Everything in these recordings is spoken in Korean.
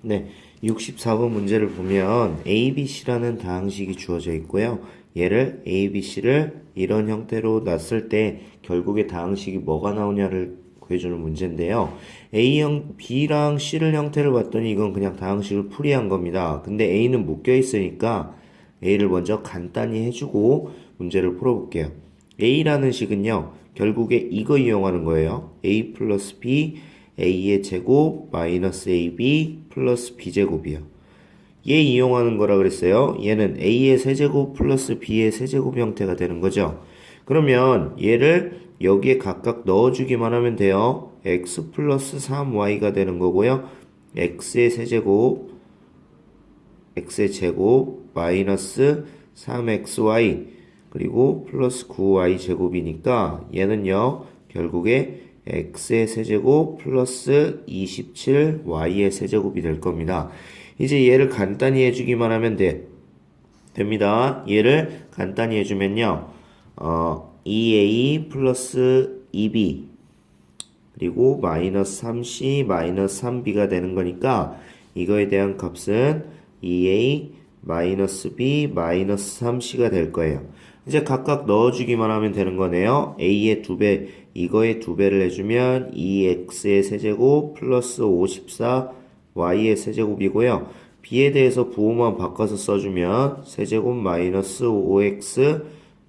네, 64번 문제를 보면 ABC라는 다항식이 주어져 있고요. 얘를 ABC를 이런 형태로 놨을 때 결국에 다항식이 뭐가 나오냐를 구해주는 문제인데요. B랑 C를 형태를 봤더니 이건 그냥 다항식을 풀이한 겁니다. 근데 A는 묶여 있으니까 A를 먼저 간단히 해주고 문제를 풀어볼게요. A라는 식은요, 결국에 이거 이용하는 거예요. A 플러스 B, A의 제곱 마이너스 AB 플러스 B제곱이요. 얘 이용하는 거라 그랬어요. 얘는 A의 세제곱 플러스 B의 세제곱 형태가 되는 거죠. 그러면 얘를 여기에 각각 넣어주기만 하면 돼요. X 플러스 3Y가 되는 거고요. X의 세제곱, X의 제곱, 마이너스 3XY, 그리고 플러스 9Y 제곱이니까 얘는요, 결국에 X의 세제곱 플러스 27Y의 세제곱이 될 겁니다. 이제 얘를 간단히 해주기만 하면 됩니다. 얘를 간단히 해주면요, 2A 플러스 2B, 그리고 마이너스 3C 마이너스 3B가 되는 거니까 이거에 대한 값은 2A 마이너스 B 마이너스 3C가 될 거예요. 이제 각각 넣어주기만 하면 되는 거네요. A의 2배, 이거의 2배를 해주면 2X의 세제곱 플러스 54Y의 세제곱이고요. B에 대해서 부호만 바꿔서 써주면 세제곱 마이너스 5X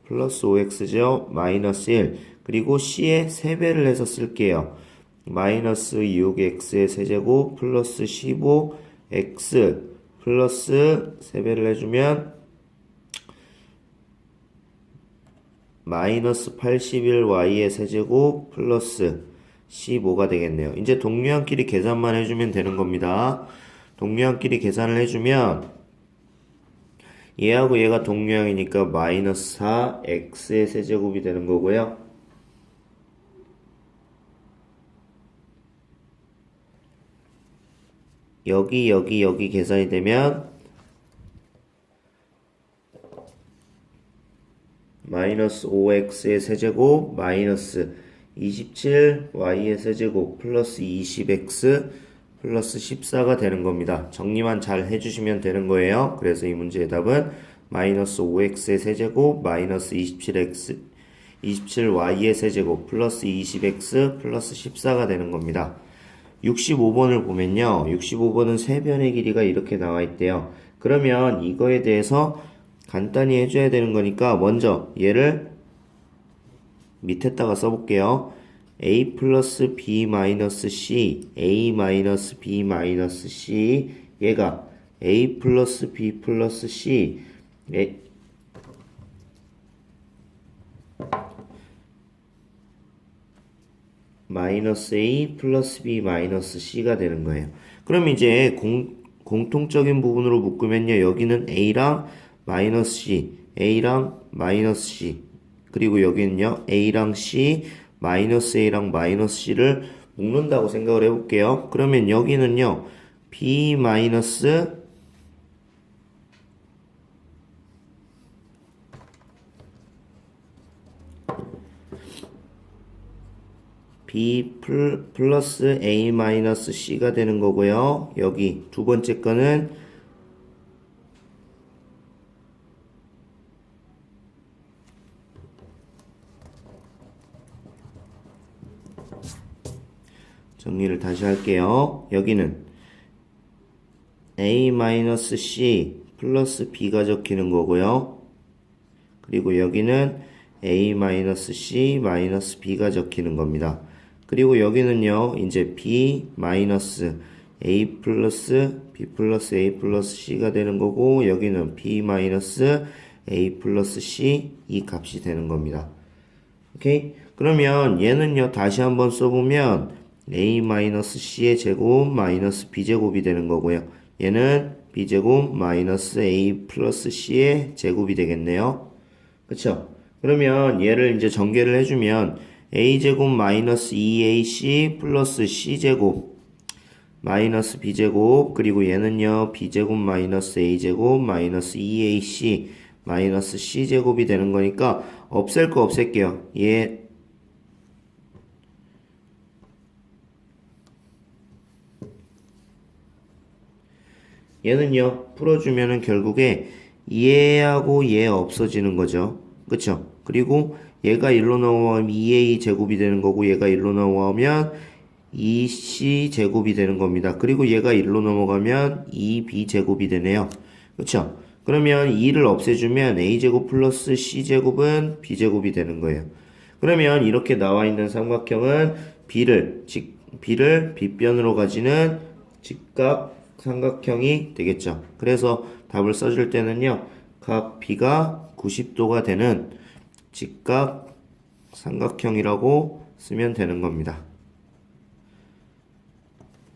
플러스 5X죠. 마이너스 1. 그리고 C에 3배를 해서 쓸게요. 마이너스 6X의 세제곱 플러스 15X 플러스 3배를 해주면 마이너스 81Y의 세제곱 플러스 15가 되겠네요. 이제 동류항끼리 계산만 해주면 되는 겁니다. 동류항끼리 계산을 해주면 얘하고 얘가 동류항이니까 마이너스 4X의 세제곱이 되는 거고요. 여기 계산이 되면 마이너스 5x의 세제곱 마이너스 27y의 세제곱 플러스 20x 플러스 14가 되는 겁니다. 정리만 잘 해주시면 되는 거예요. 그래서 이 문제의 답은 마이너스 5x의 세제곱 마이너스 27y의 세제곱 플러스 20x 플러스 14가 되는 겁니다. 65번을 보면요. 65번은 세변의 길이가 이렇게 나와 있대요. 그러면 이거에 대해서 간단히 해줘야 되는 거니까 먼저 얘를 밑에다가 써볼게요. A 플러스 B 마이너스 C, A 마이너스 B 마이너스 C, 얘가 A 플러스 B 플러스 C, 마이너스 A 플러스 B 마이너스 C가 되는 거예요. 그럼 이제 공통적인 부분으로 묶으면요. 여기는 A랑 마이너스 C, A랑 마이너스 C, 그리고 여기는요. A랑 C, 마이너스 A랑 마이너스 C를 묶는다고 생각을 해볼게요. 그러면 여기는요. B 마이너스 B 플러스 A 마이너스 C가 되는 거고요. 여기 두 번째 거는 정리를 다시 할게요. 여기는 A 마이너스 C 플러스 B가 적히는 거고요. 그리고 여기는 A 마이너스 C 마이너스 B가 적히는 겁니다. 그리고 여기는요, 이제 B 마이너스 A 플러스 B 플러스 A 플러스 C가 되는 거고, 여기는 B 마이너스 A 플러스 C 이 값이 되는 겁니다. 오케이? 그러면 얘는요, 다시 한번 써보면 A 마이너스 C의 제곱 마이너스 B제곱이 되는 거고요. 얘는 B제곱 마이너스 A 플러스 C의 제곱이 되겠네요. 그쵸? 그러면 얘를 이제 전개를 해주면 A제곱 마이너스 2AC 플러스 C제곱 마이너스 B제곱, 그리고 얘는요 B제곱 마이너스 A제곱 마이너스 2AC 마이너스 C제곱이 되는 거니까 없앨 거 없앨게요. 얘 얘는요, 풀어주면은 결국에 얘하고 얘 없어지는 거죠. 그쵸? 그리고 얘가 1로 넘어가면 2a 제곱이 되는 거고, 얘가 1로 넘어가면 2c 제곱이 되는 겁니다. 그리고 얘가 1로 넘어가면 2b 제곱이 되네요. 그쵸? 그러면 2를 없애주면 a 제곱 플러스 c 제곱은 b 제곱이 되는 거예요. 그러면 이렇게 나와 있는 삼각형은 B를 빗변으로 가지는 직각 삼각형이 되겠죠. 그래서 답을 써줄 때는요, 각 B가 90도가 되는 직각 삼각형이라고 쓰면 되는 겁니다.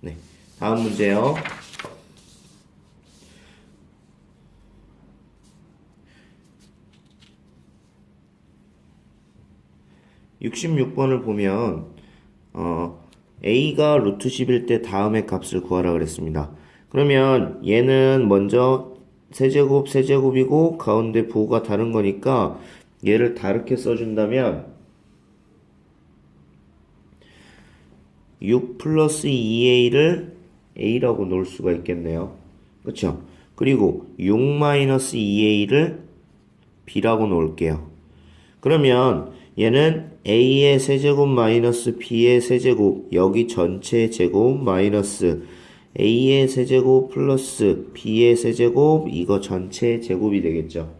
네, 다음 문제요. 66번을 보면 a가 루트 10일 때 다음의 값을 구하라 그랬습니다. 그러면 얘는 먼저 세제곱이고 가운데 부호가 다른 거니까 얘를 다르게 써준다면 6 플러스 2a를 a라고 놓을 수가 있겠네요. 그쵸? 그리고 6 마이너스 2a를 b라고 놓을게요. 그러면 얘는 a의 세제곱 마이너스 b의 세제곱, 여기 전체 제곱 마이너스 a의 세제곱 플러스 b의 세제곱, 이거 전체 제곱이 되겠죠.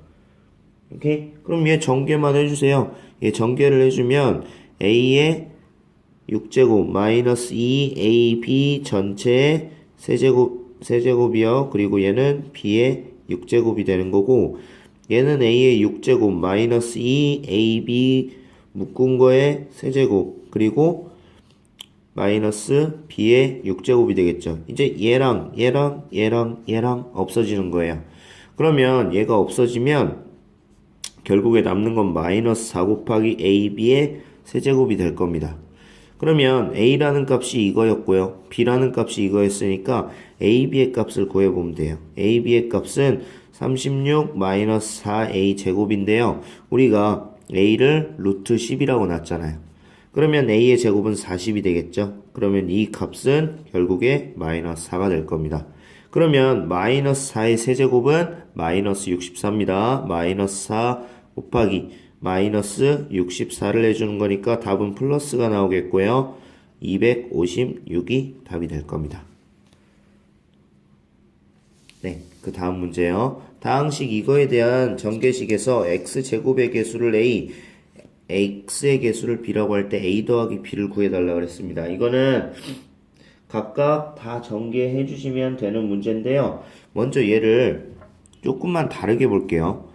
오케이? 그럼 얘 전개만 해주세요. 얘 전개를 해주면 a의 6제곱 마이너스 2ab 전체의 세제곱이요. 그리고 얘는 b의 6제곱이 되는 거고, 얘는 a의 6제곱 마이너스 2ab 묶은 거의 세제곱, 그리고 마이너스 b의 6제곱이 되겠죠. 이제 얘랑 없어지는 거예요. 그러면 얘가 없어지면 결국에 남는 건 마이너스 4 곱하기 ab의 세제곱이 될 겁니다. 그러면 a라는 값이 이거였고요, b라는 값이 이거였으니까 ab의 값을 구해보면 돼요. ab의 값은 36 마이너스 4a 제곱인데요, 우리가 a를 루트 10이라고 놨잖아요. 그러면 a의 제곱은 40이 되겠죠. 그러면 이 값은 결국에 마이너스 4가 될 겁니다. 그러면 마이너스 4의 세제곱은 마이너스 64입니다. 마이너스 4 곱하기 마이너스 64를 해주는 거니까 답은 플러스가 나오겠고요. 256이 답이 될 겁니다. 네, 그 다음 문제요. 다항식 이거에 대한 전개식에서 x제곱의 개수를 a, x의 개수를 b라고 할 때 a 더하기 b를 구해달라고 그랬습니다. 이거는 각각 다 전개해 주시면 되는 문제인데요. 먼저 얘를 조금만 다르게 볼게요.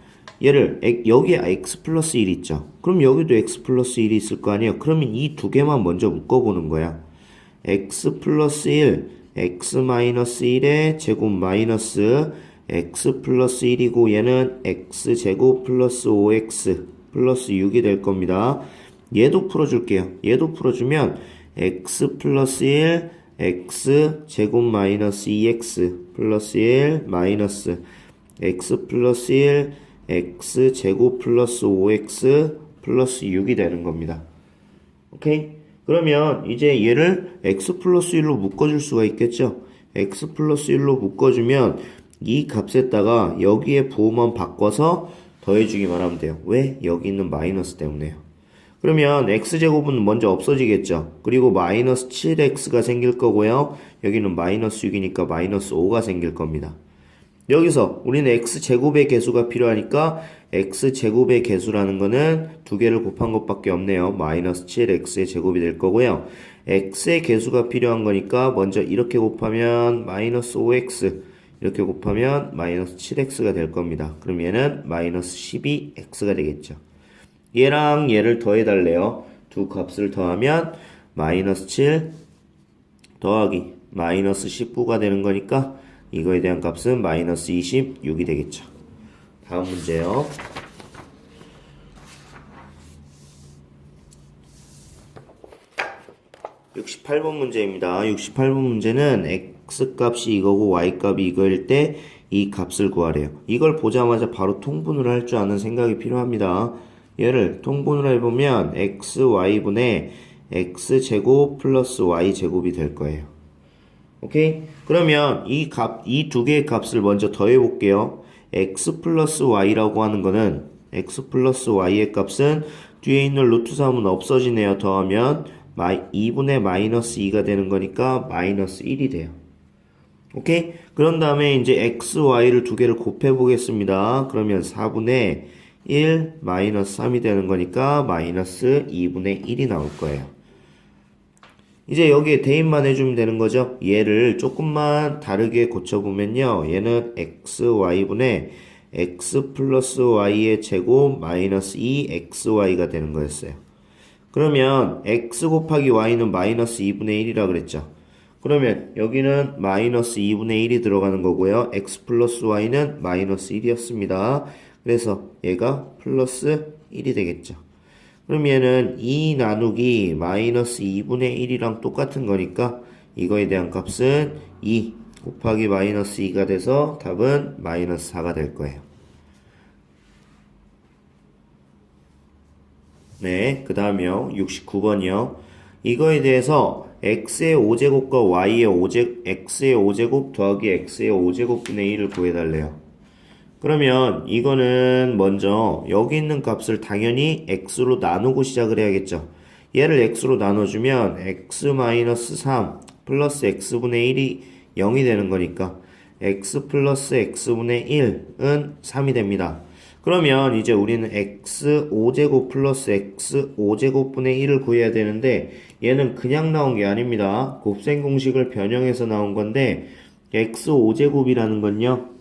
얘를 여기에 x 플러스 1 있죠. 그럼 여기도 x 플러스 1이 있을 거 아니에요. 그러면 이 두 개만 먼저 묶어보는 거야. x 플러스 1, x 마이너스 1의 제곱 마이너스 x 플러스 1이고 얘는 x 제곱 플러스 5x 플러스 6이 될 겁니다. 얘도 풀어줄게요. 얘도 풀어주면 x 플러스 1, x 제곱 마이너스 2x 플러스 1 마이너스 x 플러스 1, x 제곱 플러스 5x 플러스 6이 되는 겁니다. 오케이? 그러면 이제 얘를 x 플러스 1로 묶어줄 수가 있겠죠? x 플러스 1로 묶어주면 이 값에다가 여기에 부호만 바꿔서 더해주기만 하면 돼요. 왜? 여기 있는 마이너스 때문에요. 그러면 x제곱은 먼저 없어지겠죠? 그리고 마이너스 7x가 생길 거고요. 여기는 마이너스 6이니까 마이너스 5가 생길 겁니다. 여기서 우리는 x제곱의 개수가 필요하니까 x제곱의 개수라는 거는 두 개를 곱한 것밖에 없네요. 마이너스 7x의 제곱이 될 거고요. x의 개수가 필요한 거니까 먼저 이렇게 곱하면 마이너스 5x, 이렇게 곱하면 마이너스 7x가 될 겁니다. 그럼 얘는 마이너스 12x가 되겠죠. 얘랑 얘를 더해달래요. 두 값을 더하면 마이너스 7 더하기 마이너스 19가 되는 거니까 이거에 대한 값은 마이너스 26이 되겠죠. 다음 문제요. (68번) 문제입니다. 68번 문제는 x값이 이거고 y값이 이거일 때 이 값을 구하래요. 이걸 보자마자 바로 통분을 할 줄 아는 생각이 필요합니다. 얘를 통분을 해보면 xy분의 x제곱 플러스 y제곱이 될 거예요. 오케이? 그러면 이 두 개의 값을 먼저 더해 볼게요. x 플러스 y라고 하는 거는 x 플러스 y의 값은 뒤에 있는 루트 3은 없어지네요. 더하면 2분의 마이너스 2가 되는 거니까 마이너스 1이 돼요. 오케이? 그런 다음에 이제 x, y를 두 개를 곱해 보겠습니다. 그러면 4분의 1 마이너스 3이 되는 거니까 마이너스 2분의 1이 나올 거예요. 이제 여기에 대입만 해주면 되는 거죠. 얘를 조금만 다르게 고쳐보면요. 얘는 x, y분의 x 플러스 y의 제곱 마이너스 2xy가 되는 거였어요. 그러면 x 곱하기 y는 마이너스 2분의 1이라 그랬죠. 그러면 여기는 마이너스 2분의 1이 들어가는 거고요. x 플러스 y는 마이너스 1이었습니다. 그래서 얘가 플러스 1이 되겠죠. 그럼 얘는 2 나누기 마이너스 2분의 1이랑 똑같은 거니까 이거에 대한 값은 2 곱하기 마이너스 2가 돼서 답은 마이너스 4가 될 거예요. 네, 그 다음이요. 69번이요. 이거에 대해서 x의 5제곱과 y의 x의 5제곱 더하기 x의 5제곱분의 1을 구해달래요. 그러면 이거는 먼저 여기 있는 값을 당연히 x로 나누고 시작을 해야겠죠. 얘를 x로 나눠주면 x-3 플러스 x분의 1이 0이 되는 거니까 x 플러스 x분의 1은 3이 됩니다. 그러면 이제 우리는 x 5제곱 플러스 x 5제곱분의 1을 구해야 되는데 얘는 그냥 나온 게 아닙니다. 곱셈 공식을 변형해서 나온 건데 x 5제곱이라는 건요.